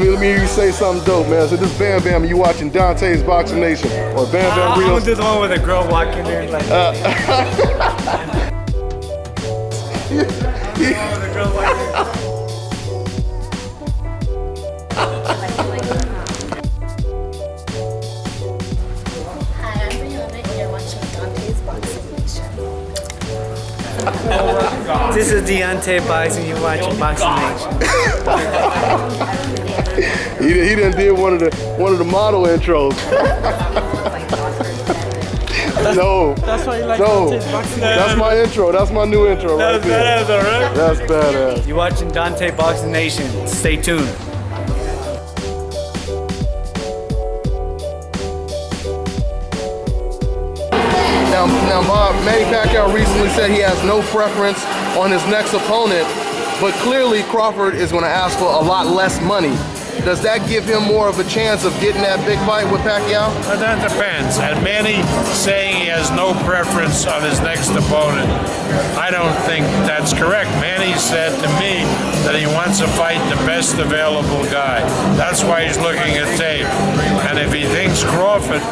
Let me hear you say something dope, man. So this Bam Bam, you watching Dante's Boxing Nation or Bam Bam I'm Reels? gonna do the one with a girl walking there like. The girl walking. This is Deontay Boxing. You're watching Boxing Nation. he done did one of the model intros. No, That's why you like no, Dante's Boxing. that's my intro. That's my new intro right there. That's badass, alright? That's badass. You're watching Dante Boxing Nation. Stay tuned. Now, Bob, Manny Pacquiao recently said he has no preference on his next opponent, but clearly Crawford is going to ask for a lot less money. Does that give him more of a chance of getting that big fight with Pacquiao? That depends. And Manny saying he has no preference on his next opponent, I don't think that's correct. Manny said to me that he wants to fight the best available guy. That's why he's looking at tape. And if he thinks Crawford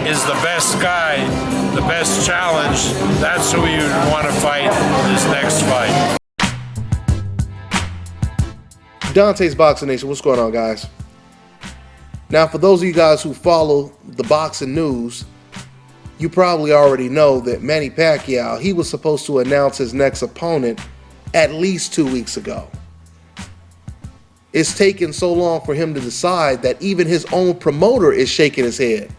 is the best guy, the best challenge, that's who he would want to fight in his next fight. Dante's Boxing Nation, what's going on, guys? Now, for those of you guys who follow the boxing news, you probably already know that Manny Pacquiao, he was supposed to announce his next opponent at least 2 weeks ago. It's taken so long for him to decide that even his own promoter is shaking his head.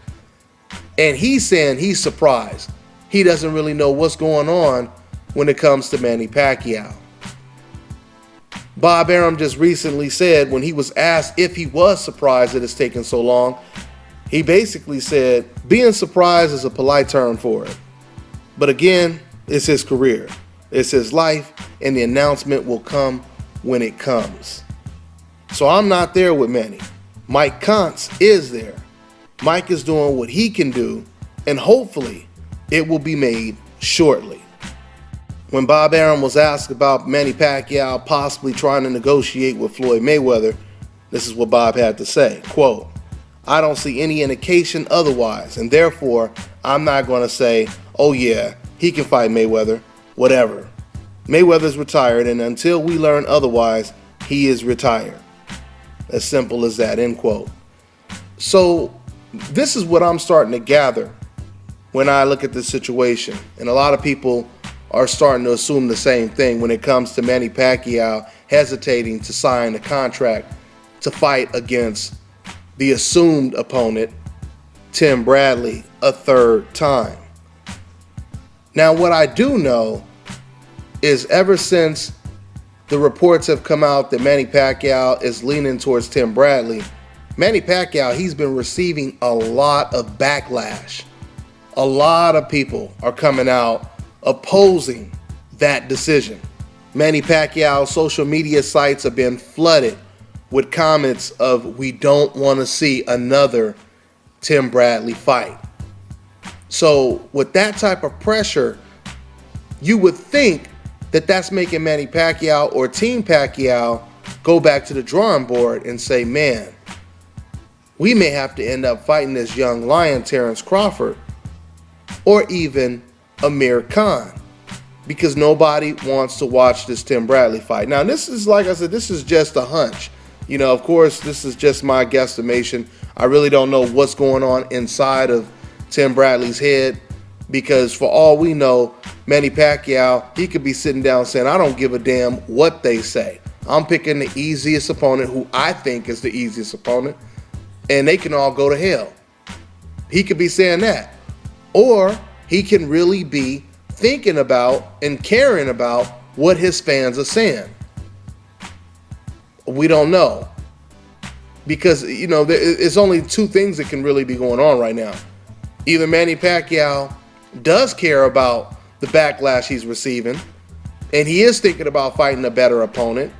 And he's saying he's surprised. He doesn't really know what's going on when it comes to Manny Pacquiao. Bob Arum just recently said, when he was asked if he was surprised that it's taken so long, he basically said, being surprised is a polite term for it. But again, it's his career, it's his life, and the announcement will come when it comes. So I'm not there with Manny. Mike Kantz is there. Mike is doing what he can do, and hopefully it will be made shortly. When Bob Arum was asked about Manny Pacquiao possibly trying to negotiate with Floyd Mayweather, this is what Bob had to say, quote, "I don't see any indication otherwise, and therefore I'm not going to say, oh yeah, he can fight Mayweather, whatever. Mayweather's retired, and until we learn otherwise, he is retired. As simple as that," end quote. So this is what I'm starting to gather when I look at this situation, and a lot of people are starting to assume the same thing when it comes to Manny Pacquiao hesitating to sign a contract to fight against the assumed opponent, Tim Bradley, a third time. Now, what I do know is ever since the reports have come out that Manny Pacquiao is leaning towards Tim Bradley, Manny Pacquiao, he's been receiving a lot of backlash. A lot of people are coming out opposing that decision. Manny Pacquiao's social media sites have been flooded with comments of, we don't want to see another Tim Bradley fight. So with that type of pressure, you would think that that's making Manny Pacquiao or Team Pacquiao go back to the drawing board and say, man, we may have to end up fighting this young lion, Terrence Crawford, or even Amir Khan, because nobody wants to watch this Tim Bradley fight. Now, this is, like I said, this is just a hunch. You know, of course, this is just my guesstimation. I really don't know what's going on inside of Tim Bradley's head, because for all we know, Manny Pacquiao, he could be sitting down saying, I don't give a damn what they say. I'm picking the easiest opponent, who I think is the easiest opponent, and they can all go to hell. He could be saying that. Or he can really be thinking about and caring about what his fans are saying. We don't know. Because, you know, it's only two things that can really be going on right now. Either Manny Pacquiao does care about the backlash he's receiving, and he is thinking about fighting a better opponent,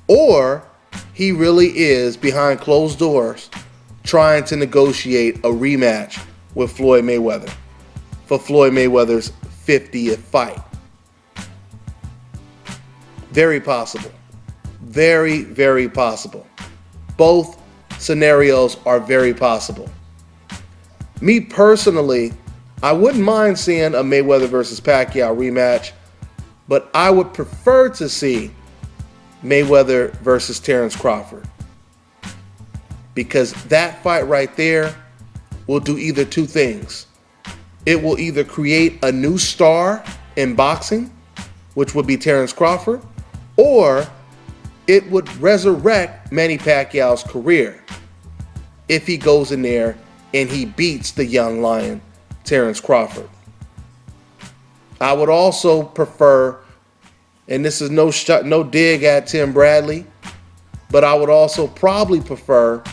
or he really is behind closed doors trying to negotiate a rematch with Floyd Mayweather for Floyd Mayweather's 50th fight. Very possible. Very, very possible. Both scenarios are very possible. Me personally, I wouldn't mind seeing a Mayweather versus Pacquiao rematch, but I would prefer to see Mayweather versus Terrence Crawford, because that fight right there will do either two things. It will either create a new star in boxing, which would be Terrence Crawford, or it would resurrect Manny Pacquiao's career if he goes in there and he beats the young lion, Terrence Crawford. I would also prefer, and this is no dig at Tim Bradley, but I would also probably prefer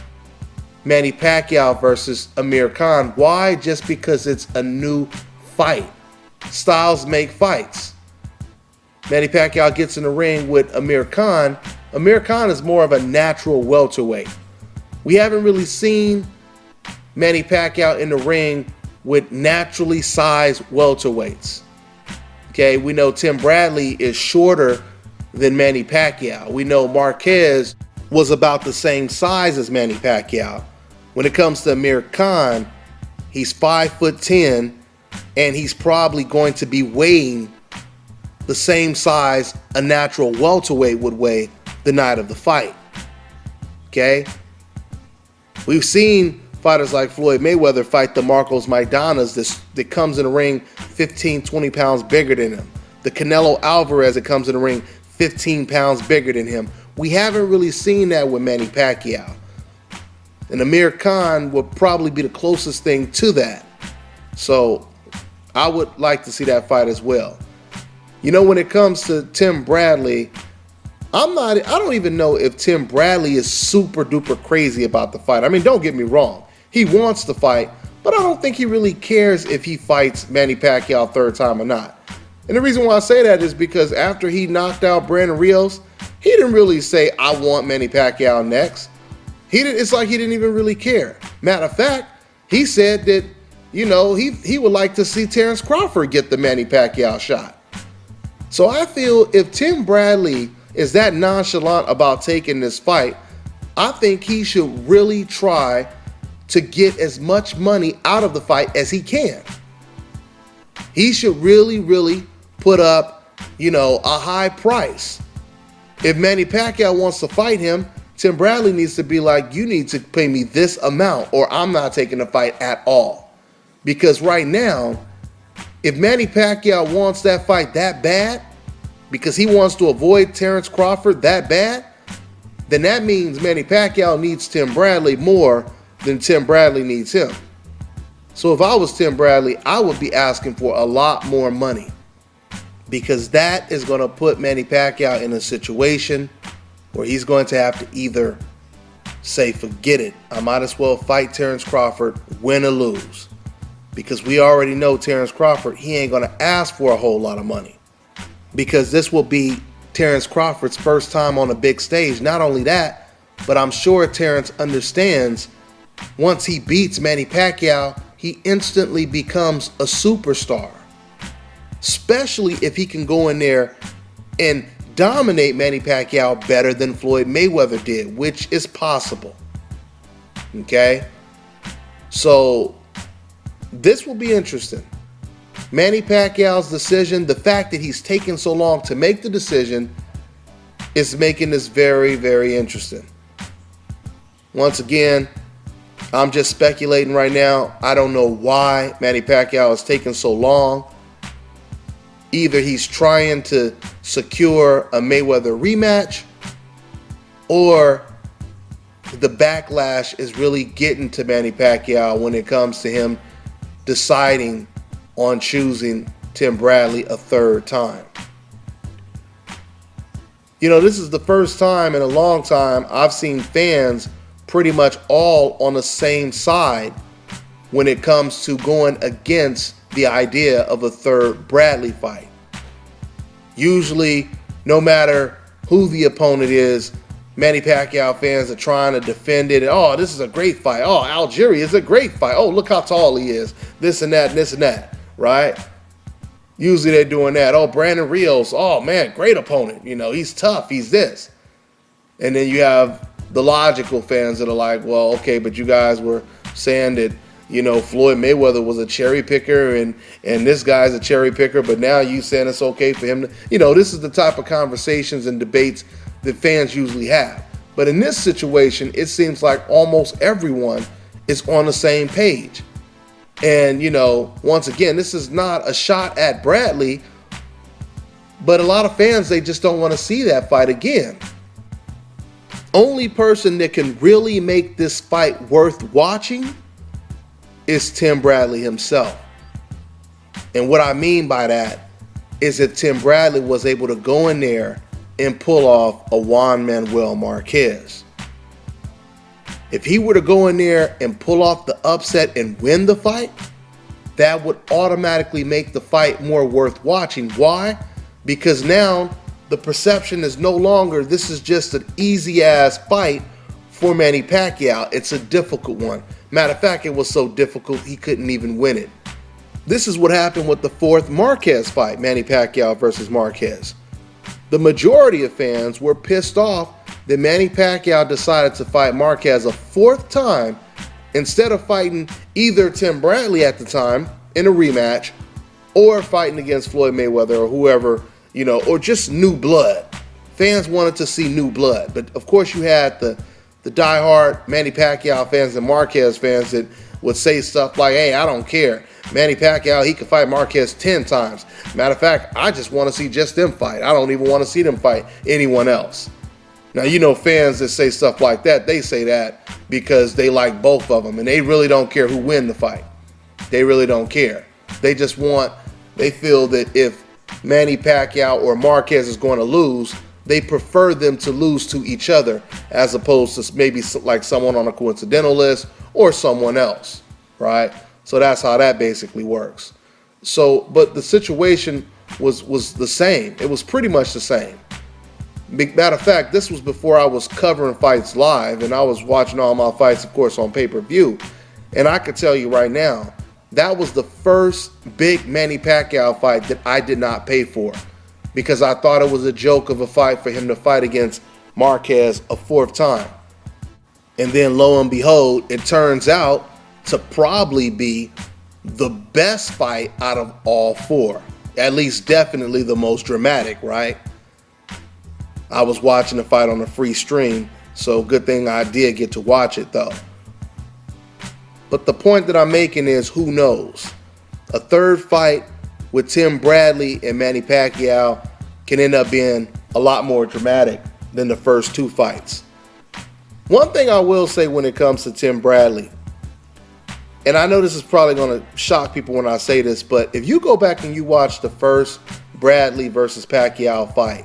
Manny Pacquiao versus Amir Khan. Why? Just because it's a new fight. Styles make fights. Manny Pacquiao gets in the ring with Amir Khan. Amir Khan is more of a natural welterweight. We haven't really seen Manny Pacquiao in the ring with naturally sized welterweights. Okay, we know Tim Bradley is shorter than Manny Pacquiao. We know Marquez was about the same size as Manny Pacquiao. When it comes to Amir Khan, he's 5'10", and he's probably going to be weighing the same size a natural welterweight would weigh the night of the fight. Okay? We've seen fighters like Floyd Mayweather fight the Marcos Maidanas that comes in the ring 15, 20 pounds bigger than him. The Canelo Alvarez that comes in the ring 15 pounds bigger than him. We haven't really seen that with Manny Pacquiao. And Amir Khan would probably be the closest thing to that. So I would like to see that fight as well. You know, when it comes to Tim Bradley, I don't even know if Tim Bradley is super duper crazy about the fight. I mean, don't get me wrong. He wants to fight, but I don't think he really cares if he fights Manny Pacquiao third time or not. And the reason why I say that is because after he knocked out Brandon Rios, he didn't really say, I want Manny Pacquiao next. It's like he didn't even really care. Matter of fact, he said that, you know, he would like to see Terrence Crawford get the Manny Pacquiao shot. So I feel if Tim Bradley is that nonchalant about taking this fight, I think he should really try to get as much money out of the fight as he can. He should really, really put up, you know, a high price. If Manny Pacquiao wants to fight him, Tim Bradley needs to be like, you need to pay me this amount or I'm not taking the fight at all. Because right now, if Manny Pacquiao wants that fight that bad, because he wants to avoid Terrence Crawford that bad, then that means Manny Pacquiao needs Tim Bradley more than Tim Bradley needs him. So if I was Tim Bradley, I would be asking for a lot more money, because that is going to put Manny Pacquiao in a situation where he's going to have to either say, forget it, I might as well fight Terrence Crawford, win or lose. Because we already know Terrence Crawford, he ain't going to ask for a whole lot of money. Because this will be Terrence Crawford's first time on a big stage. Not only that, but I'm sure Terrence understands once he beats Manny Pacquiao, he instantly becomes a superstar. Especially if he can go in there and dominate Manny Pacquiao better than Floyd Mayweather did, which is possible. Okay? So this will be interesting. Manny Pacquiao's decision, the fact that he's taken so long to make the decision, is making this very, very interesting. Once again, I'm just speculating right now. I don't know why Manny Pacquiao has taken so long. Either he's trying to secure a Mayweather rematch, or the backlash is really getting to Manny Pacquiao when it comes to him deciding on choosing Tim Bradley a third time. You know, this is the first time in a long time I've seen fans pretty much all on the same side when it comes to going against the idea of a third Bradley fight. Usually, no matter who the opponent is, Manny Pacquiao fans are trying to defend it. Oh, this is a great fight. Oh, Algeria is a great fight. Oh, look how tall he is. This and that, and this and that, right? Usually they're doing that. Oh, Brandon Rios. Oh, man, great opponent. You know, he's tough. He's this. And then you have the logical fans that are like, well, okay, but you guys were saying that, Floyd Mayweather was a cherry picker and this guy's a cherry picker, but now you saying it's okay for him to, this is the type of conversations and debates that fans usually have. But in this situation, it seems like almost everyone is on the same page. And, once again, this is not a shot at Bradley, but a lot of fans, they just don't want to see that fight again. Only person that can really make this fight worth watching is Tim Bradley himself. And what I mean by that is that Tim Bradley was able to go in there and pull off a Juan Manuel Marquez. If he were to go in there and pull off the upset and win the fight, that would automatically make the fight more worth watching. Why? Because now the perception is no longer this is just an easy ass fight for Manny Pacquiao. It's a difficult one. Matter of fact, it was so difficult he couldn't even win it. This is what happened with the fourth Marquez fight, Manny Pacquiao versus Marquez. The majority of fans were pissed off that Manny Pacquiao decided to fight Marquez a fourth time instead of fighting either Tim Bradley at the time in a rematch or fighting against Floyd Mayweather or whoever, or just new blood. Fans wanted to see new blood. But of course you had the diehard Manny Pacquiao fans and Marquez fans that would say stuff like, hey, I don't care. Manny Pacquiao, he could fight Marquez 10 times. Matter of fact, I just want to see just them fight. I don't even want to see them fight anyone else. Now, fans that say stuff like that, they say that because they like both of them and they really don't care who win the fight. They really don't care. They feel that if Manny Pacquiao or Marquez is going to lose, they prefer them to lose to each other as opposed to maybe like someone on a coincidental list or someone else, right? So that's how that basically works. So, but the situation was the same. It was pretty much the same. Matter of fact, this was before I was covering fights live, and I was watching all my fights, of course, on pay-per-view. And I could tell you right now, that was the first big Manny Pacquiao fight that I did not pay for because I thought it was a joke of a fight for him to fight against Marquez a fourth time. And then lo and behold, it turns out to probably be the best fight out of all four. At least definitely the most dramatic, right? I was watching the fight on a free stream, so good thing I did get to watch it though. But the point that I'm making is, who knows? A third fight with Tim Bradley and Manny Pacquiao can end up being a lot more dramatic than the first two fights. One thing I will say when it comes to Tim Bradley, and I know this is probably going to shock people when I say this, but if you go back and you watch the first Bradley versus Pacquiao fight,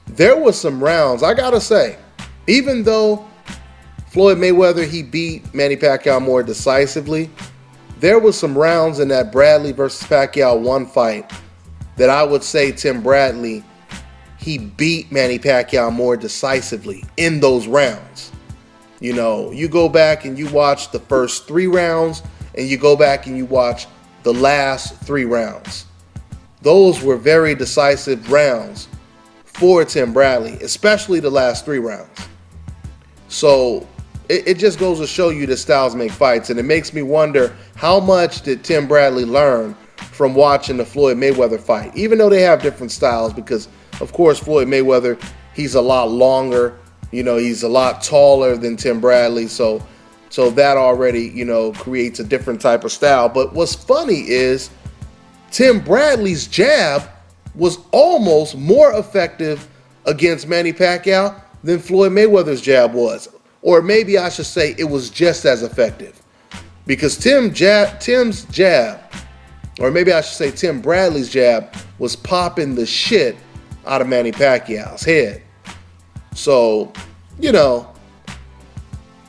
there was some rounds, I gotta say, even though Floyd Mayweather, he beat Manny Pacquiao more decisively, there was some rounds in that Bradley versus Pacquiao 1 fight that I would say Tim Bradley, he beat Manny Pacquiao more decisively in those rounds. You go back and you watch the first 3 rounds and you go back and you watch the last 3 rounds. Those were very decisive rounds for Tim Bradley, especially the last 3 rounds. So it just goes to show you that styles make fights, and it makes me wonder how much did Tim Bradley learn from watching the Floyd Mayweather fight, even though they have different styles, because of course Floyd Mayweather, he's a lot longer, he's a lot taller than Tim Bradley, so that already, creates a different type of style. But what's funny is Tim Bradley's jab was almost more effective against Manny Pacquiao than Floyd Mayweather's jab was. Or maybe I should say it was just as effective. Because Tim's jab, or maybe I should say Tim Bradley's jab, was popping the shit out of Manny Pacquiao's head. So,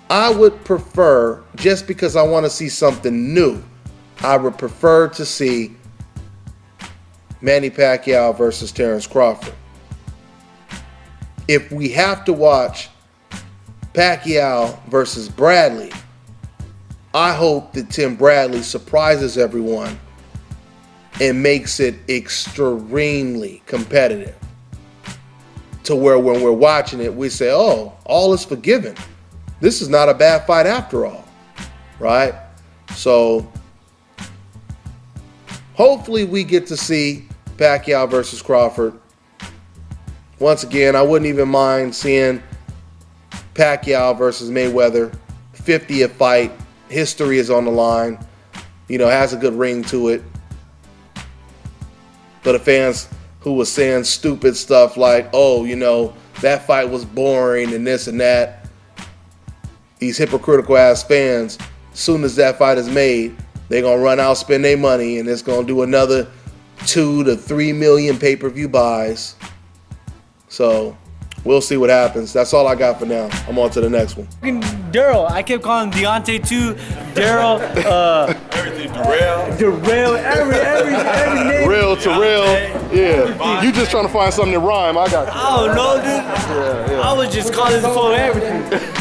I would prefer, just because I want to see something new, I would prefer to see Manny Pacquiao versus Terrence Crawford. If we have to watch Pacquiao versus Bradley, I hope that Tim Bradley surprises everyone and makes it extremely competitive to where when we're watching it, we say, oh, all is forgiven. This is not a bad fight after all, right? So hopefully we get to see Pacquiao versus Crawford. Once again, I wouldn't even mind seeing Pacquiao versus Mayweather. 50th fight. History is on the line. You know, has a good ring to it. But the fans who was saying stupid stuff like, oh, you know, that fight was boring and this and that. These hypocritical ass fans, as soon as that fight is made, they're going to run out, spend their money, and it's going to do another 2 to 3 million pay-per-view buys. So we'll see what happens. That's all I got for now. I'm on to the next one. Daryl. I kept calling him Deontay too. Daryl. Everything Darrell. Darrell. Every name. Real to real. Yeah. You just trying to find something to rhyme. I got you. I don't know, dude. I was just calling him for everything.